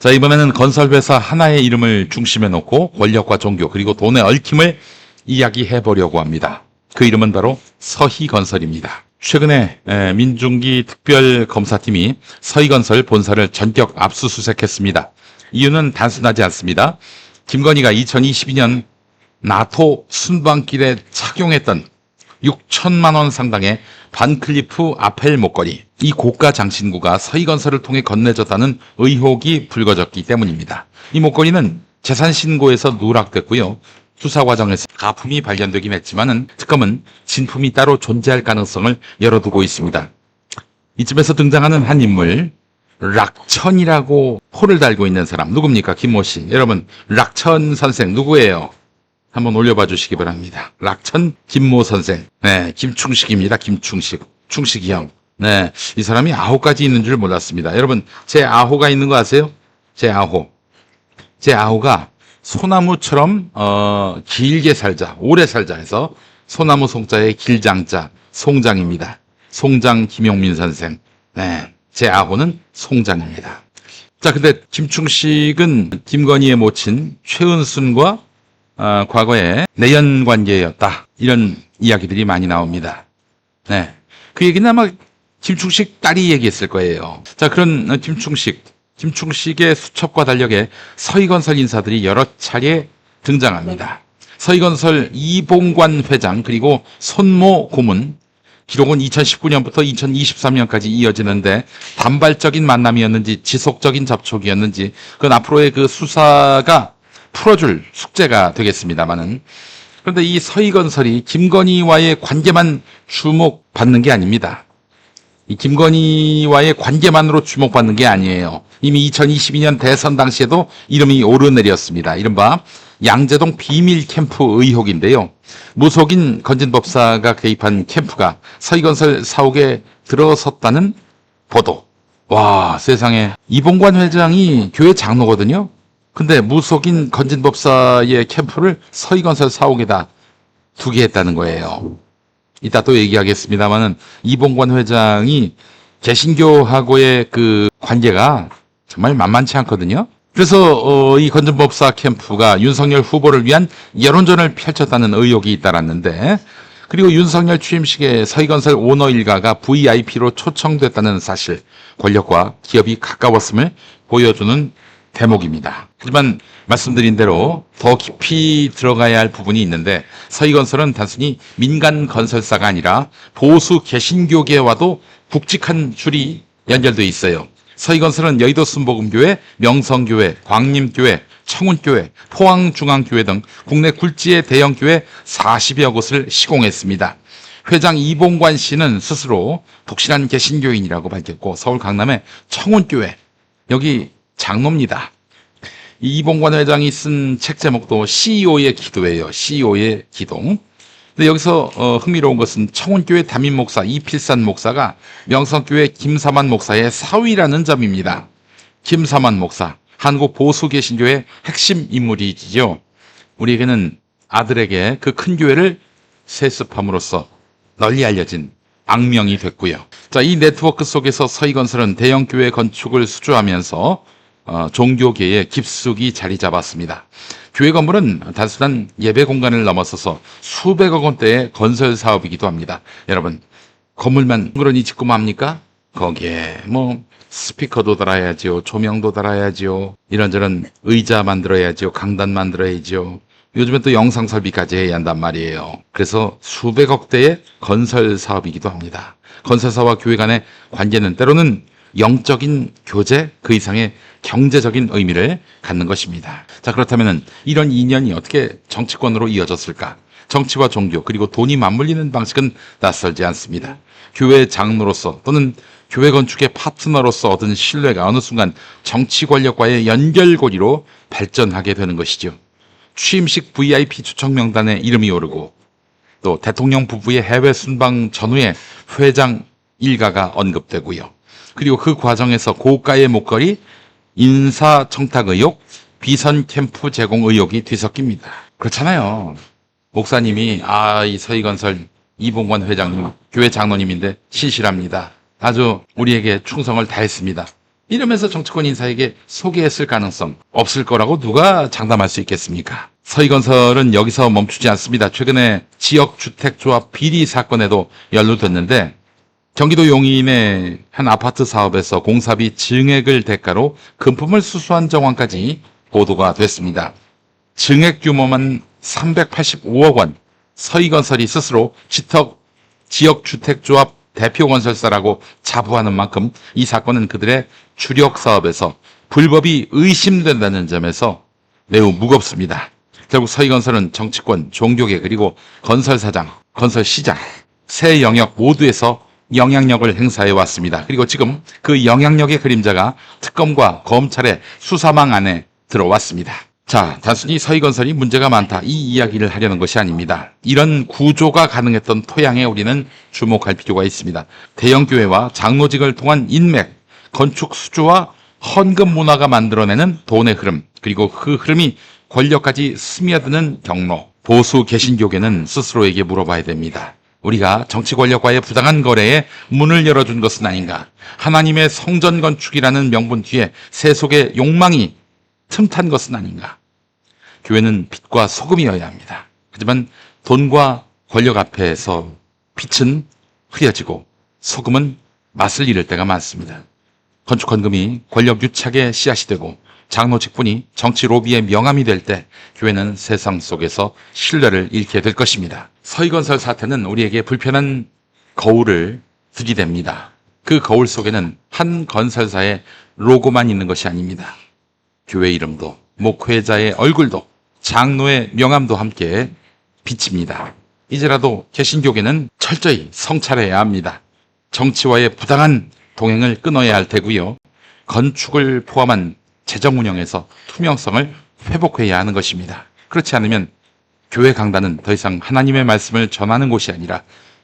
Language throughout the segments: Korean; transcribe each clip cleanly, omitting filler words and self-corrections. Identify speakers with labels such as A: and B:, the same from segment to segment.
A: 자, 이번에는 건설회사 하나의 이름을 중심에 놓고 권력과 종교 그리고 돈의 얽힘을 이야기해 보려고 합니다. 그 이름은 바로 서희건설입니다. 최근에 민중기 특별검사팀이 서희건설 본사를 전격 압수수색했습니다. 이유는 단순하지 않습니다. 김건희가 2022년 나토 순방길에 착용했던 6천만 원 상당의 반클리프 아펠 목걸이, 이 고가 장신구가 서희건설을 통해 건네졌다는 의혹이 불거졌기 때문입니다. 이 목걸이는 재산신고에서 누락됐고요. 수사 과정에서 가품이 발견되긴 했지만은 특검은 진품이 따로 존재할 가능성을 열어두고 있습니다. 이쯤에서 등장하는 한 인물, 락천이라고 호를 달고 있는 사람 누굽니까? 김모 씨. 여러분, 락천 선생 누구예요? 한번 올려봐 주시기 바랍니다. 락천 김모 선생. 네, 김충식입니다. 김충식. 충식이 형. 네, 이 사람이 아호까지 있는 줄 몰랐습니다. 여러분, 제 아호가 있는 거 아세요? 제 아호. 제 아호가 소나무처럼 길게 살자, 오래 살자 해서 소나무 송자의 길장자, 송장입니다. 송장 김용민 선생. 네, 제 아호는 송장입니다. 자, 근데 김충식은 김건희의 모친 최은순과 과거에 내연 관계였다. 이런 이야기들이 많이 나옵니다. 네, 그 얘기는 아마 김충식 딸이 얘기했을 거예요. 자, 그런 김충식의 수첩과 달력에 서희건설 인사들이 여러 차례 등장합니다. 서희건설 이봉관 회장 그리고 손모 고문, 기록은 2019년부터 2023년까지 이어지는데 단발적인 만남이었는지 지속적인 접촉이었는지 그건 앞으로의 그 수사가 풀어줄 숙제가 되겠습니다만은, 그런데 이 서희건설이 김건희와의 관계만 주목받는 게 아닙니다. 이 김건희와의 관계만으로 주목받는 게 아니에요. 이미 2022년 대선 당시에도 이름이 오르내렸습니다. 이른바 양재동 비밀 캠프 의혹인데요. 무속인 건진법사가 개입한 캠프가 서희건설 사옥에 들어섰다는 보도. 와, 세상에. 이봉관 회장이 교회 장로거든요. 근데 무속인 건진법사의 캠프를 서희건설 사옥에다 두게 했다는 거예요. 이따 또 얘기하겠습니다만은 이봉관 회장이 개신교하고의 그 관계가 정말 만만치 않거든요. 그래서 이 건진법사 캠프가 윤석열 후보를 위한 여론전을 펼쳤다는 의혹이 잇따랐는데, 그리고 윤석열 취임식에 서희건설 오너 일가가 VIP로 초청됐다는 사실, 권력과 기업이 가까웠음을 보여주는 대목입니다. 하지만 말씀드린 대로 더 깊이 들어가야 할 부분이 있는데, 서희건설은 단순히 민간 건설사가 아니라 보수 개신교계와도 굵직한 줄이 연결돼 있어요. 서희건설은 여의도 순복음교회, 명성교회, 광림교회, 청운교회, 포항중앙교회 등 국내 굴지의 대형교회 40여 곳을 시공했습니다. 회장 이봉관 씨는 스스로 독실한 개신교인이라고 밝혔고, 서울 강남의 청운교회, 여기 장로입니다. 이봉관 회장이 쓴 책 제목도 CEO의 기도예요. CEO의 기도. 근데 여기서 흥미로운 것은 청운교회 담임 목사 이필산 목사가 명성교회 김사만 목사의 사위라는 점입니다. 김사만 목사, 한국 보수개신교의 핵심 인물이지요. 우리에게는 아들에게 그 큰 교회를 세습함으로써 널리 알려진 악명이 됐고요. 자, 이 네트워크 속에서 서희건설은 대형교회 건축을 수주하면서 종교계에 깊숙이 자리 잡았습니다. 교회 건물은 단순한 예배 공간을 넘어서서 수백억 원대의 건설 사업이기도 합니다. 여러분, 건물만 그러니 짓고 맙니까? 거기에 뭐 스피커도 달아야지요, 조명도 달아야지요, 이런저런 의자 만들어야지요, 강단 만들어야지요. 요즘엔 또 영상 설비까지 해야 한단 말이에요. 그래서 수백억 대의 건설 사업이기도 합니다. 건설사와 교회 간의 관계는 때로는 영적인 교제, 그 이상의 경제적인 의미를 갖는 것입니다. 자, 그렇다면 이런 인연이 어떻게 정치권으로 이어졌을까? 정치와 종교 그리고 돈이 맞물리는 방식은 낯설지 않습니다. 교회 장로로서 또는 교회 건축의 파트너로서 얻은 신뢰가 어느 순간 정치 권력과의 연결고리로 발전하게 되는 것이죠. 취임식 VIP 초청 명단에 이름이 오르고, 또 대통령 부부의 해외 순방 전후에 회장 일가가 언급되고요. 그리고 그 과정에서 고가의 목걸이, 인사청탁 의혹, 비선 캠프 제공 의혹이 뒤섞입니다. 그렇잖아요. 목사님이 이 서희건설 이봉관 회장님 교회 장로님인데 신실합니다. 아주 우리에게 충성을 다했습니다. 이러면서 정치권 인사에게 소개했을 가능성 없을 거라고 누가 장담할 수 있겠습니까? 서희건설은 여기서 멈추지 않습니다. 최근에 지역주택조합 비리 사건에도 연루됐는데 경기도 용인의 한 아파트 사업에서 공사비 증액을 대가로 금품을 수수한 정황까지 보도가 됐습니다. 증액 규모만 385억 원, 서희건설이 스스로 지역주택조합 대표건설사라고 자부하는 만큼 이 사건은 그들의 주력 사업에서 불법이 의심된다는 점에서 매우 무겁습니다. 결국 서희건설은 정치권, 종교계 그리고 건설사장, 건설시장 세 영역 모두에서 영향력을 행사해 왔습니다. 그리고 지금 그 영향력의 그림자가 특검과 검찰의 수사망 안에 들어왔습니다. 자, 단순히 서희건설이 문제가 많다 이 이야기를 하려는 것이 아닙니다. 이런 구조가 가능했던 토양에 우리는 주목할 필요가 있습니다. 대형교회와 장로직을 통한 인맥, 건축 수주와 헌금 문화가 만들어내는 돈의 흐름, 그리고 그 흐름이 권력까지 스며드는 경로. 보수 개신교계는 스스로에게 물어봐야 됩니다. 우리가 정치 권력과의 부당한 거래에 문을 열어준 것은 아닌가? 하나님의 성전 건축이라는 명분 뒤에 세속의 욕망이 틈탄 것은 아닌가? 교회는 빛과 소금이어야 합니다. 하지만 돈과 권력 앞에서 빛은 흐려지고 소금은 맛을 잃을 때가 많습니다. 건축 헌금이 권력 유착의 씨앗이 되고 장로 직분이 정치 로비의 명함이 될 때 교회는 세상 속에서 신뢰를 잃게 될 것입니다. 서희건설 사태는 우리에게 불편한 거울을 들이댑니다. 그 거울 속에는 한 건설사의 로고만 있는 것이 아닙니다. 교회 이름도, 목회자의 얼굴도, 장로의 명함도 함께 비칩니다. 이제라도 개신교계는 철저히 성찰해야 합니다. 정치와의 부당한 동행을 끊어야 할 테고요. 건축을 포함한 재정 운영에서 투명성을 회복해야 하는 것입니다. 그렇지 않으면 교회 강단은 더 이상 하나님의 말씀을 전하는 곳이 아니라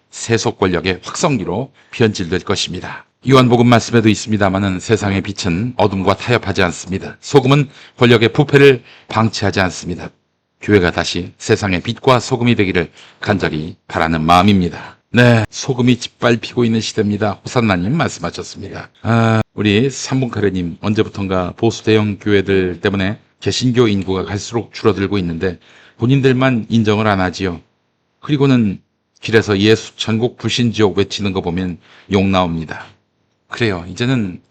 A: 세속 권력의 확성기로 변질될 것입니다. 요한복음 말씀에도 있습니다마는 세상의 빛은 어둠과 타협하지 않습니다. 소금은 권력의 부패를 방치하지 않습니다. 교회가 다시 세상의 빛과 소금이 되기를 간절히 바라는 마음입니다. 네, 소금이 짓밟히고 있는 시대입니다. 호산나님 말씀하셨습니다. 우리 삼분카레님 언제부턴가 보수 대형 교회들 때문에 개신교 인구가 갈수록 줄어들고 있는데 본인들만 인정을 안 하지요. 그리고는 길에서 예수 천국 불신지옥 외치는 거 보면 욕 나옵니다. 그래요. 이제는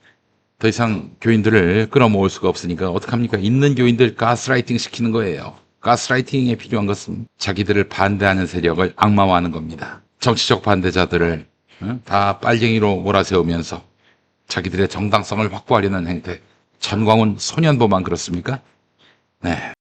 A: 더 이상 교인들을 끌어모을 수가 없으니까 어떡합니까? 있는 교인들 가스라이팅 시키는 거예요. 가스라이팅에 필요한 것은 자기들을 반대하는 세력을 악마화하는 겁니다. 정치적 반대자들을 다 빨갱이로 몰아세우면서 자기들의 정당성을 확보하려는 행태. 전광훈 소년보만 그렇습니까? 네.